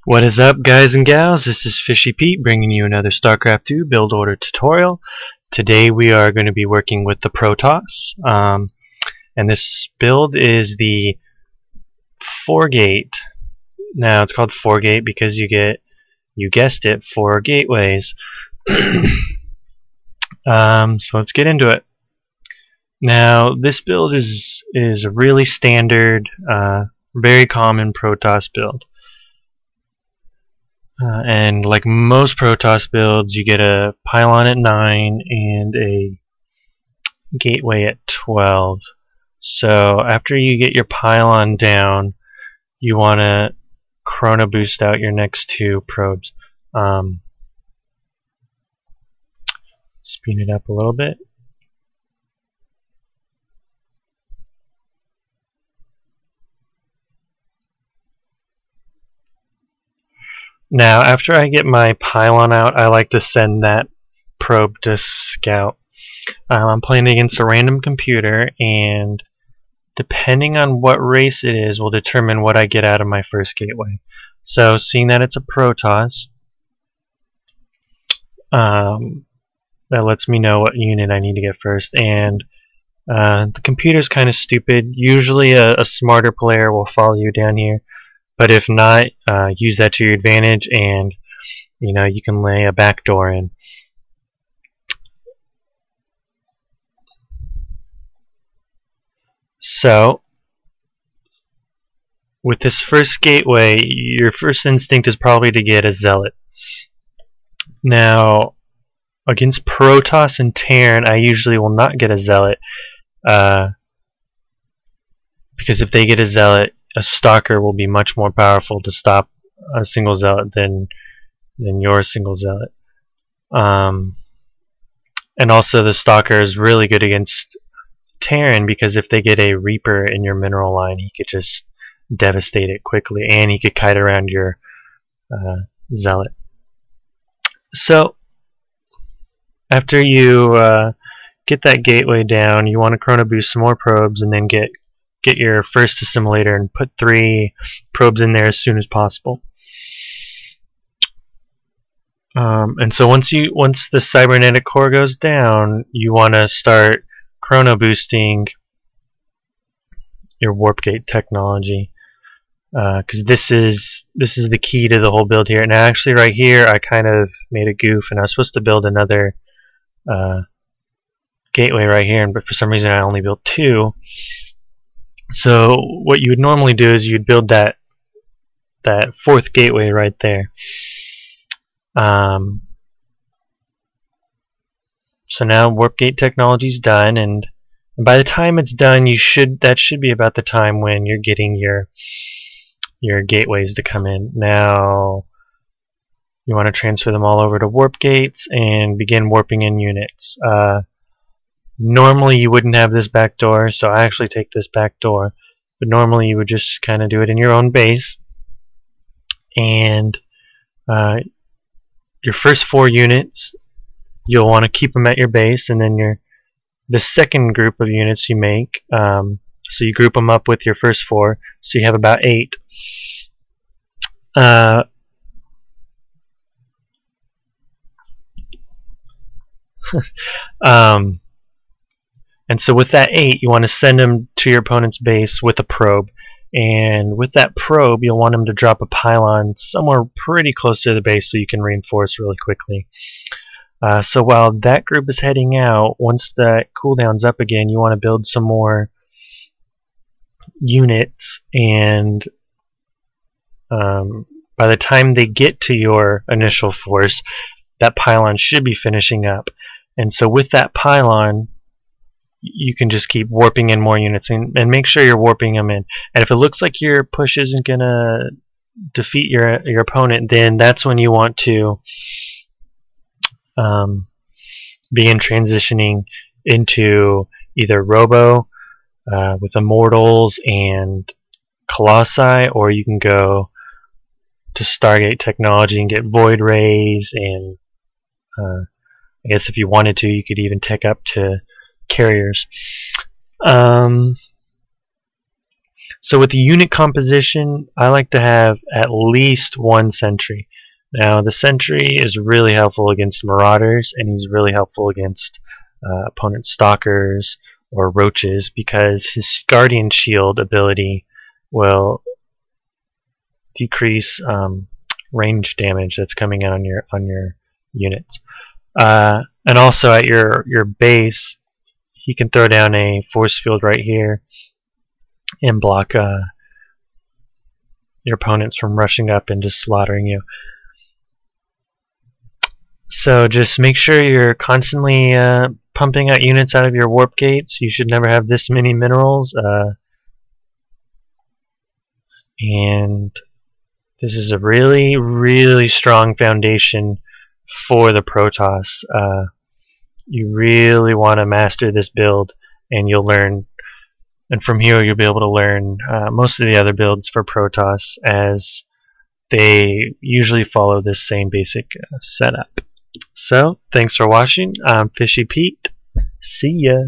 What is up, guys and gals? This is Fishy Pete bringing you another StarCraft 2 build order tutorial. Today we are going to be working with the Protoss, and this build is the 4-gate. Now it's called 4-gate because you guessed it, 4 gateways. So let's get into it. Now this build is a really standard, very common Protoss build. And like most Protoss builds, you get a pylon at 9 and a gateway at 12. So after you get your pylon down, you want to chrono boost out your next 2 probes. Speed it up a little bit. Now, after I get my pylon out, I like to send that probe to scout. I'm playing against a random computer, and depending on what race it is will determine what I get out of my first gateway. So, seeing that it's a Protoss, that lets me know what unit I need to get first. And the computer's kind of stupid. Usually a smarter player will follow you down here. But if not, use that to your advantage, and you can lay a backdoor in. So, with this first gateway, your first instinct is probably to get a Zealot. Now, against Protoss and Terran, I usually will not get a Zealot, because if they get a Zealot, a Stalker will be much more powerful to stop a single Zealot than your single Zealot. And also the Stalker is really good against Terran, because if they get a Reaper in your mineral line, he could just devastate it quickly, and he could kite around your Zealot. So after you get that gateway down, you want to chrono boost some more probes, and then get your first Assimilator and put 3 probes in there as soon as possible. And so once the Cybernetics Core goes down, you want to start chrono boosting your Warpgate technology, because this is the key to the whole build here. And actually, right here, I kind of made a goof, and I was supposed to build another gateway right here, but for some reason I only built 2. So what you would normally do is you'd build that 4th gateway right there. So now Warpgate technology is done, and by the time it's done, that should be about the time when you're getting your gateways to come in. Now you want to transfer them all over to Warpgates and begin warping in units. Normally you wouldn't have this back door, so I actually take this back door, but normally you would just kind of do it in your own base. And your first 4 units, you'll want to keep them at your base, and then the second group of units you make, so you group them up with your first 4, so you have about 8. And so with that 8, you want to send them to your opponent's base with a probe. And with that probe, you'll want them to drop a pylon somewhere pretty close to the base so you can reinforce really quickly. So while that group is heading out, once that cooldown's up again, you want to build some more units. And by the time they get to your initial force, that pylon should be finishing up. And so with that pylon, you can just keep warping in more units, and make sure you're warping them in. And if it looks like your push isn't going to defeat your opponent, then that's when you want to begin transitioning into either Robo with Immortals and Colossi, or you can go to Stargate technology and get Void Rays, and I guess if you wanted to, you could even tech up to carriers. So with the unit composition, I like to have at least one sentry. Now the sentry is really helpful against marauders, and he's really helpful against opponent stalkers or roaches, because his guardian shield ability will decrease range damage that's coming in on your units. And also at your base, he can throw down a force field right here and block your opponents from rushing up and just slaughtering you. So just make sure you're constantly pumping out units out of your warp gates. You should never have this many minerals. And this is a really, really strong foundation for the Protoss. You really want to master this build, and you'll learn. And from here, you'll be able to learn most of the other builds for Protoss, as they usually follow this same basic setup. So, thanks for watching. I'm Fishy Pete. See ya.